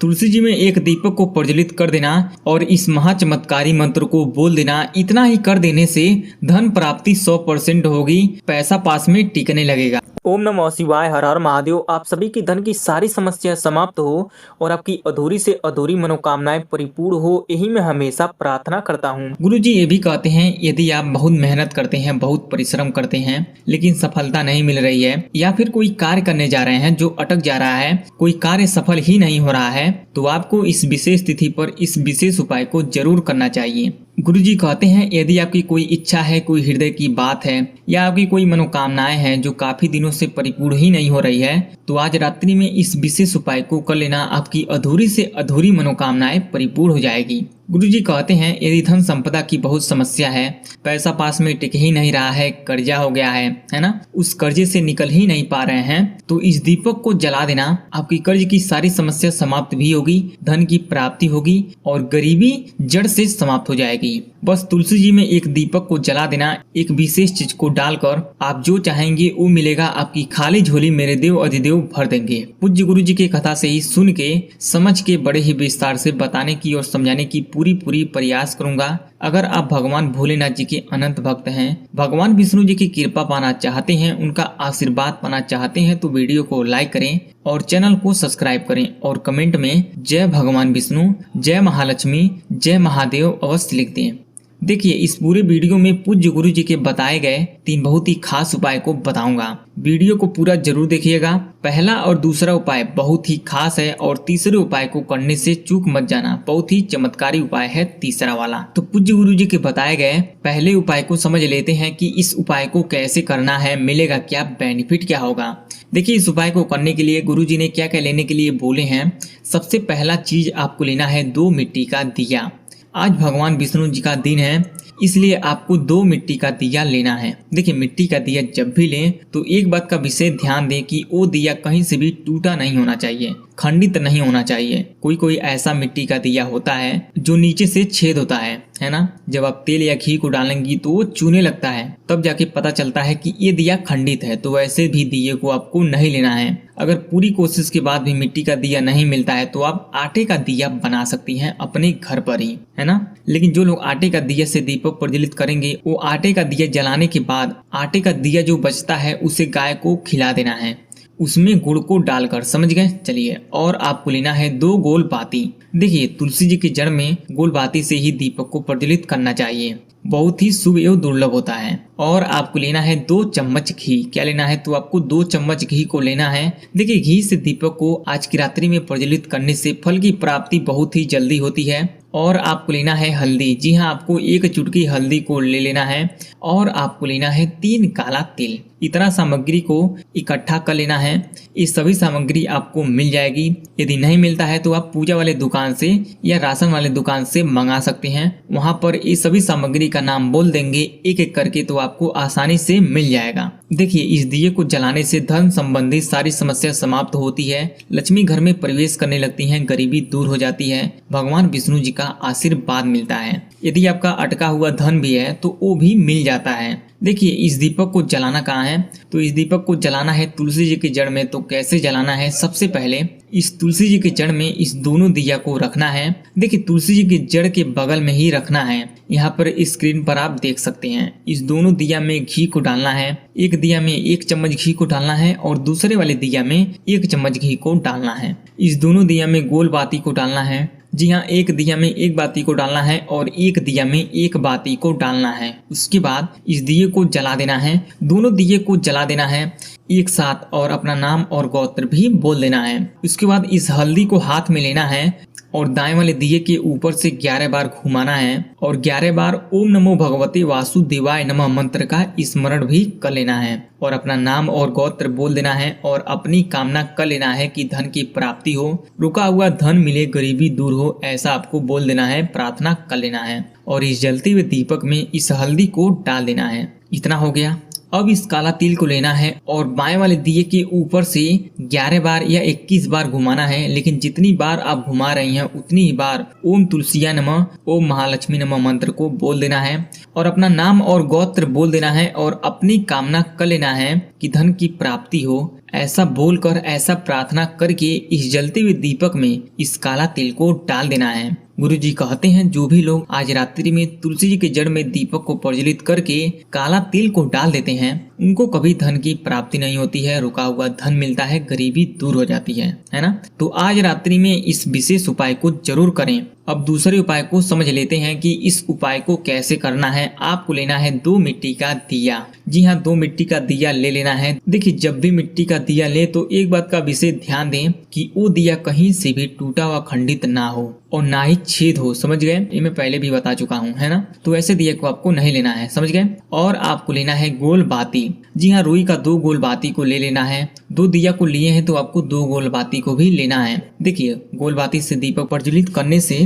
तुलसी जी में एक दीपक को प्रज्वलित कर देना और इस महाचमत्कारी मंत्र को बोल देना, इतना ही कर देने से धन प्राप्ति 100% होगी, पैसा पास में टिकने लगेगा। ओम नमः शिवाय, हर हर महादेव। आप सभी की धन की सारी समस्याएं समाप्त हो और आपकी अधूरी से अधूरी मनोकामनाएं परिपूर्ण हो, यही मैं हमेशा प्रार्थना करता हूँ। गुरु जी ये भी कहते हैं, यदि आप बहुत मेहनत करते हैं, बहुत परिश्रम करते हैं, लेकिन सफलता नहीं मिल रही है, या फिर कोई कार्य करने जा रहे हैं जो अटक जा रहा है, कोई कार्य सफल ही नहीं हो रहा है, तो आपको इस विशेष तिथि पर इस विशेष उपाय को जरूर करना चाहिए। गुरुजी कहते हैं, यदि आपकी कोई इच्छा है, कोई हृदय की बात है, या आपकी कोई मनोकामनाएं हैं जो काफी दिनों से परिपूर्ण ही नहीं हो रही है, तो आज रात्रि में इस विशेष उपाय को कर लेना, आपकी अधूरी से अधूरी मनोकामनाएं परिपूर्ण हो जाएगी। गुरुजी कहते हैं, यदि धन संपदा की बहुत समस्या है, पैसा पास में टिक ही नहीं रहा है, कर्जा हो गया है ना, उस कर्जे से निकल ही नहीं पा रहे हैं, तो इस दीपक को जला देना, आपकी कर्ज की सारी समस्या समाप्त भी होगी, धन की प्राप्ति होगी और गरीबी जड़ से समाप्त हो जाएगी। बस तुलसी जी में एक दीपक को जला देना, एक विशेष चीज को डालकर आप जो चाहेंगे वो मिलेगा, आपकी खाली झोली मेरे देव अधिदेव भर देंगे। पूज्य गुरु जी की कथा से ही सुन के समझ के बड़े ही विस्तार से बताने की और समझाने की पूरी प्रयास करूंगा। अगर आप भगवान भोलेनाथ जी के अनंत भक्त हैं, भगवान विष्णु जी की कृपा पाना चाहते हैं, उनका आशीर्वाद पाना चाहते हैं, तो वीडियो को लाइक करें और चैनल को सब्सक्राइब करें और कमेंट में जय भगवान विष्णु, जय महालक्ष्मी, जय महादेव अवश्य लिख दें। देखिए, इस पूरे वीडियो में पूज्य गुरु जी के बताए गए 3 बहुत ही खास उपाय को बताऊंगा। वीडियो को पूरा जरूर देखिएगा। पहला और दूसरा उपाय बहुत ही खास है और तीसरे उपाय को करने से चूक मत जाना, बहुत ही चमत्कारी उपाय है तीसरा वाला। तो पूज्य गुरु जी के बताए गए पहले उपाय को समझ लेते हैं कि इस उपाय को कैसे करना है, मिलेगा क्या, बेनिफिट क्या होगा। देखिए, इस उपाय को करने के लिए गुरु जी ने क्या क्या लेने के लिए बोले हैं। सबसे पहला चीज आपको लेना है 2 मिट्टी का दिया। आज भगवान विष्णु जी का दिन है, इसलिए आपको 2 मिट्टी का दिया लेना है। देखिए, मिट्टी का दिया जब भी लें तो एक बात का विशेष ध्यान दें कि वो दिया कहीं से भी टूटा नहीं होना चाहिए, खंडित नहीं होना चाहिए। कोई ऐसा मिट्टी का दिया होता है जो नीचे से छेद होता है ना, जब आप तेल या घी को डालेंगी तो वो चूने लगता है, तब जाके पता चलता है कि ये दिया खंडित है। तो वैसे भी दिए को आपको नहीं लेना है। अगर पूरी कोशिश के बाद भी मिट्टी का दिया नहीं मिलता है तो आप आटे का दिया बना सकती हैं अपने घर पर ही, है ना। लेकिन जो लोग आटे का दिया से दीपक प्रज्वलित करेंगे, वो आटे का दिया जलाने के बाद आटे का दिया जो बचता है उसे गाय को खिला देना है, उसमें गुड़ को डालकर, समझ गए। चलिए, और आपको लेना है 2 गोल बाती। देखिए, तुलसी जी की जड़ में गोल बाती से ही दीपक को प्रज्वलित करना चाहिए, बहुत ही शुभ एवं दुर्लभ होता है। और आपको लेना है 2 चम्मच घी। क्या लेना है, तो आपको 2 चम्मच घी को लेना है। देखिए, घी से दीपक को आज की रात्रि में प्रज्वलित करने से फल की प्राप्ति बहुत ही जल्दी होती है। और आपको लेना है हल्दी। जी हाँ, आपको 1 चुटकी हल्दी को ले लेना है। और आपको लेना है 3 काला तिल। इतना सामग्री को इकट्ठा कर लेना है। ये सभी सामग्री आपको मिल जाएगी। यदि नहीं मिलता है तो आप पूजा वाले दुकान से या राशन वाले दुकान से मंगा सकते हैं। वहां पर ये सभी सामग्री का नाम बोल देंगे एक एक करके, तो आपको आसानी से मिल जाएगा। देखिए, इस दिए को जलाने से धन संबंधी सारी समस्या समाप्त होती है, लक्ष्मी घर में प्रवेश करने लगती है, गरीबी दूर हो जाती है, भगवान विष्णु जी का आशीर्वाद मिलता है। यदि आपका अटका हुआ धन भी है तो वो भी मिल जाता है। देखिए, इस दीपक को जलाना कहाँ है, तो इस दीपक को जलाना है तुलसी जी की जड़ में। तो कैसे जलाना है, सबसे पहले इस तुलसी जी की जड़ में इस दोनों दिया को रखना है। देखिए, तुलसी जी की जड़ के बगल में ही रखना है। यहाँ पर स्क्रीन पर आप देख सकते हैं। इस दोनों दिया में घी को डालना है। एक दिया में 1 चम्मच घी को डालना है और दूसरे वाले दिया में 1 चम्मच घी को डालना है। इस दोनों दिया में गोल बाती को डालना है। जी हाँ, एक दिया में 1 बाती को डालना है और एक दिया में 1 बाती को डालना है। उसके बाद इस दिए को जला देना है। दोनों दिए को जला देना है एक साथ और अपना नाम और गोत्र भी बोल देना है। उसके बाद इस हल्दी को हाथ में लेना है और दाएं वाले दिए के ऊपर से 11 बार घुमाना है और 11 बार ओम नमो भगवते वासुदेवाय नमः मंत्र का स्मरण भी कर लेना है और अपना नाम और गोत्र बोल देना है और अपनी कामना कर लेना है कि धन की प्राप्ति हो, रुका हुआ धन मिले, गरीबी दूर हो, ऐसा आपको बोल देना है, प्रार्थना कर लेना है। और इस जलते हुए दीपक में इस हल्दी को डाल देना है। इतना हो गया। अब इस काला तिल को लेना है और बाएं वाले दिए के ऊपर से 11 बार या 21 बार घुमाना है। लेकिन जितनी बार आप घुमा रही हैं उतनी ही बार ओम तुलसिया नमः, ओम महालक्ष्मी नमः मंत्र को बोल देना है और अपना नाम और गोत्र बोल देना है और अपनी कामना कर लेना है कि धन की प्राप्ति हो, ऐसा बोलकर, ऐसा प्रार्थना करके इस जलते हुए दीपक में इस काला तिल को डाल देना है। गुरुजी कहते हैं जो भी लोग आज रात्रि में तुलसी जी के जड़ में दीपक को प्रज्वलित करके काला तिल को डाल देते हैं, उनको कभी धन की प्राप्ति नहीं होती है, रुका हुआ धन मिलता है, गरीबी दूर हो जाती है ना। तो आज रात्रि में इस विशेष उपाय को जरूर करें। अब दूसरे उपाय को समझ लेते हैं कि इस उपाय को कैसे करना है। आपको लेना है 2 मिट्टी का दिया। जी हाँ, 2 मिट्टी का दिया ले लेना है। देखिए, जब भी मिट्टी का दिया ले तो एक बात का विशेष ध्यान दें कि वो दिया कहीं से भी टूटा हुआ खंडित ना हो और ना ही छेद हो। समझ गए? ये मैं पहले भी बता चुका हूँ, है ना। तो ऐसे दिए को आपको नहीं लेना है, समझ गए। और आपको लेना है गोल बाती। जी हाँ, रुई का 2 गोल बाती को ले लेना है। 2 दिया को लिए हैं तो आपको 2 गोल बाती को भी लेना है। देखिए, गोल बाती से दीपक प्रज्वलित करने से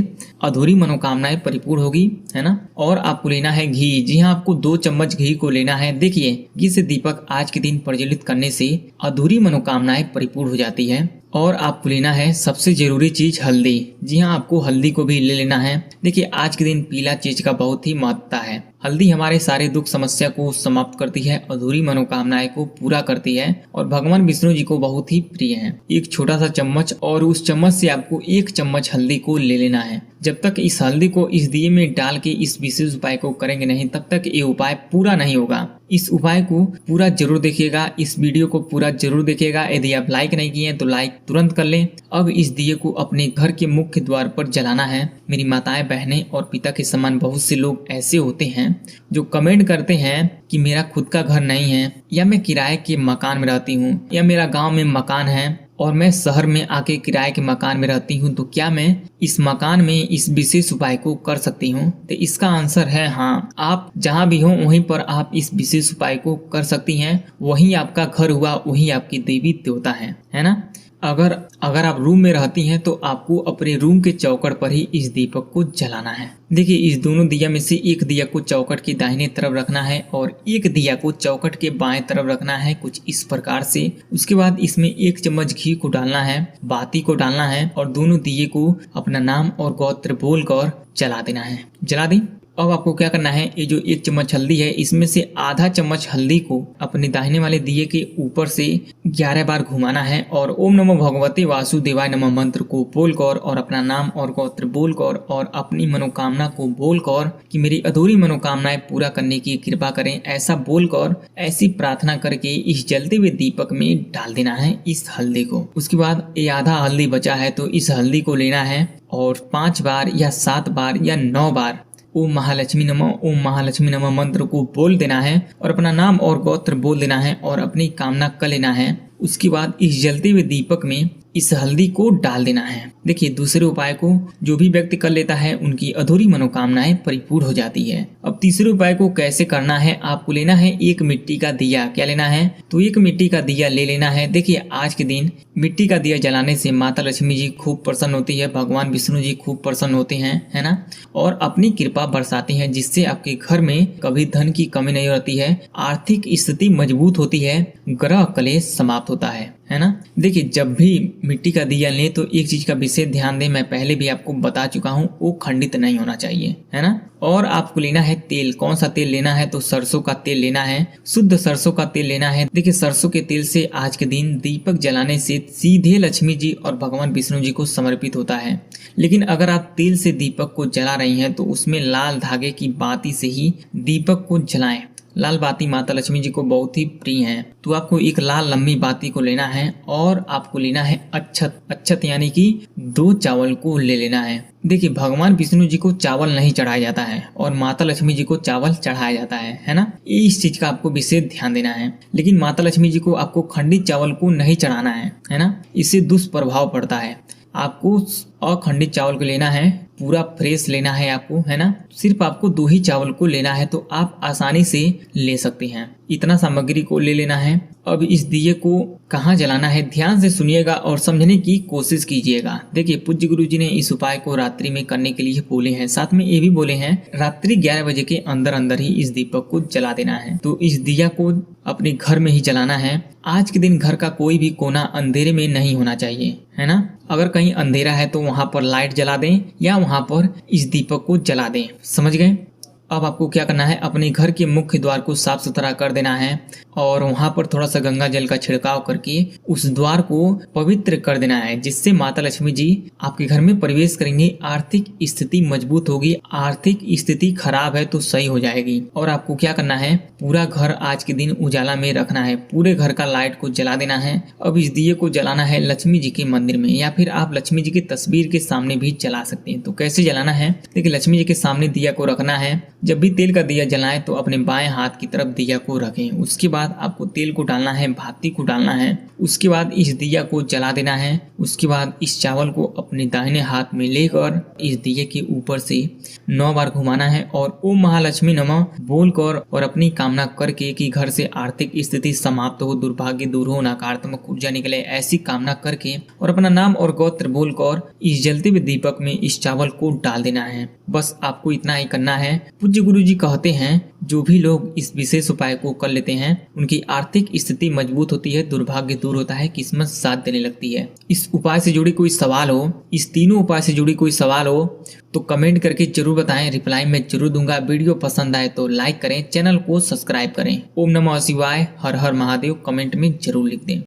अधूरी मनोकामनाएं परिपूर्ण होगी, है ना। और आपको लेना है घी। जी हाँ, आपको 2 चम्मच घी को लेना है। देखिए, घी से दीपक आज के दिन प्रज्वलित करने से अधूरी मनोकामनाएं परिपूर्ण हो जाती है। और आपको लेना है सबसे जरूरी चीज हल्दी। जी हाँ, आपको हल्दी को भी ले लेना है। देखिए, आज के दिन पीला चीज का बहुत ही महत्ता है। हल्दी हमारे सारे दुख समस्या को समाप्त करती है, अधूरी मनोकामनाएं को पूरा करती है और भगवान विष्णु जी को बहुत ही प्रिय है। एक छोटा सा चम्मच और उस चम्मच से आपको 1 चम्मच हल्दी को ले लेना है। जब तक इस हल्दी को इस दिए में डाल के इस विशेष उपाय को करेंगे नहीं, तब तक ये उपाय पूरा नहीं होगा। इस उपाय को पूरा जरूर देखिएगा, इस वीडियो को पूरा जरूर देखिएगा। यदि आप लाइक नहीं किए हैं तो लाइक तुरंत कर लें। अब इस दिए को अपने घर के मुख्य द्वार पर जलाना है। मेरी माताएं, बहनें और पिता के समान बहुत से लोग ऐसे होते हैं जो कमेंट करते हैं कि मेरा खुद का घर नहीं है, या मैं किराए के मकान में रहती हूँ, या मेरा गांव में मकान है और मैं शहर में आके किराए के मकान में रहती हूँ, तो क्या मैं इस मकान में इस विशेष उपाय को कर सकती हूँ? तो इसका आंसर है हाँ। आप जहाँ भी हो वहीं पर आप इस विशेष उपाय को कर सकती हैं। वहीं आपका घर हुआ, वहीं आपकी देवी देवता है ना। अगर आप रूम में रहती हैं तो आपको अपने रूम के चौखट पर ही इस दीपक को जलाना है। देखिए, इस दोनों दिया में से एक दिया को चौखट की दाहिने तरफ रखना है और एक दिया को चौखट के बाएं तरफ रखना है, कुछ इस प्रकार से। उसके बाद इसमें 1 चम्मच घी को डालना है, बाती को डालना है और दोनों दिए को अपना नाम और गोत्र बोलकर जला देना है। जला दें। अब आपको क्या करना है, ये जो 1 चम्मच हल्दी है, इसमें से आधा चम्मच हल्दी को अपने दाहिने वाले दिए के ऊपर से 11 बार घुमाना है और ओम नमो भगवते वासुदेवाय नमः मंत्र को बोलकर और अपना नाम और गोत्र बोलकर और अपनी मनोकामना को बोलकर कि मेरी अधूरी मनोकामनाएं पूरा करने की कृपा करें, ऐसा बोलकर ऐसी प्रार्थना करके इस जलते हुए दीपक में डाल देना है इस हल्दी को। उसके बाद ये आधा हल्दी बचा है तो इस हल्दी को लेना है और 5 बार या 7 बार या 9 बार ओम महालक्ष्मी नमः, ओम महालक्ष्मी नमः मंत्र को बोल देना है और अपना नाम और गोत्र बोल देना है और अपनी कामना कर लेना है। उसके बाद इस जलते हुए दीपक में इस हल्दी को डाल देना है। देखिए, दूसरे उपाय को जो भी व्यक्ति कर लेता है उनकी अधूरी मनोकामनाएं परिपूर्ण हो जाती है। अब तीसरे उपाय को कैसे करना है, आपको लेना है 1 मिट्टी का दिया। क्या लेना है? तो 1 मिट्टी का दिया ले लेना है। देखिए, आज के दिन मिट्टी का दिया जलाने से माता लक्ष्मी जी खूब प्रसन्न होती है, भगवान विष्णु जी खूब प्रसन्न होते हैं, है ना, और अपनी कृपा बरसाते हैं, जिससे आपके घर में कभी धन की कमी नहीं रहती है, आर्थिक स्थिति मजबूत होती है, ग्रह कलेश समाप्त होता है ना। देखिए, जब भी मिट्टी का दिया लें तो एक चीज का विशेष ध्यान दें, मैं पहले भी आपको बता चुका हूँ, वो खंडित नहीं होना चाहिए, है ना। और आपको लेना है तेल। कौन सा तेल लेना है? तो सरसों का तेल लेना है, शुद्ध सरसों का तेल लेना है। देखिए, सरसों के तेल से आज के दिन दीपक जलाने से सीधे लक्ष्मी जी और भगवान विष्णु जी को समर्पित होता है। लेकिन अगर आप तेल से दीपक को जला रही हैं तो उसमें लाल धागे की बाती से ही दीपक को जलाएं। लाल बाती माता लक्ष्मी जी को बहुत ही प्रिय है, तो आपको एक लाल लंबी बाती को लेना है और आपको लेना है अक्षत यानी कि 2 चावल को ले लेना है। देखिए, भगवान विष्णु जी को चावल नहीं चढ़ाया जाता है और माता लक्ष्मी जी को चावल चढ़ाया जाता है ना। इस चीज का आपको विशेष ध्यान देना है। लेकिन माता लक्ष्मी जी को आपको खंडित चावल को नहीं चढ़ाना है ना, इससे दुष्प्रभाव पड़ता है। आपको अखंडित चावल को लेना है, पूरा फ्रेश लेना है आपको, है ना। सिर्फ आपको 2 ही चावल को लेना है तो आप आसानी से ले सकते हैं। इतना सामग्री को ले लेना है। अब इस दिए को कहाँ जलाना है, ध्यान से सुनिएगा और समझने की कोशिश कीजिएगा। देखिए, पूज्य गुरु जी ने इस उपाय को रात्रि में करने के लिए बोले हैं, साथ में ये भी बोले हैं रात्रि 11 बजे के अंदर अंदर ही इस दीपक को जला देना है। तो इस दिया को अपने घर में ही जलाना है। आज के दिन घर का कोई भी कोना अंधेरे में नहीं होना चाहिए, है ना। अगर कहीं अंधेरा है तो वहां पर लाइट जला दें या वहां पर इस दीपक को जला दें, समझ गए। अब आपको क्या करना है, अपने घर के मुख्य द्वार को साफ सुथरा कर देना है और वहां पर थोड़ा सा गंगा जल का छिड़काव करके उस द्वार को पवित्र कर देना है, जिससे माता लक्ष्मी जी आपके घर में प्रवेश करेंगे। आर्थिक स्थिति मजबूत होगी, आर्थिक स्थिति खराब है तो सही हो जाएगी। और आपको क्या करना है, पूरा घर आज के दिन उजाला में रखना है, पूरे घर का लाइट को जला देना है। अब इस दिए को जलाना है लक्ष्मी जी के मंदिर में, या फिर आप लक्ष्मी जी की तस्वीर के सामने भी जला सकते हैं। तो कैसे जलाना है, देखिए लक्ष्मी जी के सामने दिया को रखना है। जब भी तेल का दिया जलाएं तो अपने बाएं हाथ की तरफ दिया को रखें। उसके बाद आपको तेल को डालना है, भाती को डालना है। उसके बाद इस दिया को जला देना है। उसके बाद इस चावल को अपने दाहिने हाथ में लेकर इस दिए के ऊपर से 9 बार घुमाना है और ओम महालक्ष्मी नमः बोलकर और अपनी कामना करके कि घर से आर्थिक स्थिति समाप्त हो, दुर्भाग्य दूर हो, नकारात्मक ऊर्जा निकले, ऐसी कामना करके और अपना नाम और गोत्र बोलकर इस जलते हुए दीपक में इस चावल को डाल देना है। बस आपको इतना ही करना है। पूज्य गुरु जी कहते हैं जो भी लोग इस विशेष उपाय को कर लेते हैं उनकी आर्थिक स्थिति मजबूत होती है, दुर्भाग्य दूर होता है, किस्मत साथ देने लगती है। इस उपाय से जुड़ी कोई सवाल हो, इस तीनों उपाय से जुड़ी कोई सवाल हो तो कमेंट करके जरूर बताएं, रिप्लाई मैं जरूर दूंगा। वीडियो पसंद आए तो लाइक करें, चैनल को सब्सक्राइब करें। ओम नमः शिवाय, हर हर महादेव कमेंट में जरूर लिख दें।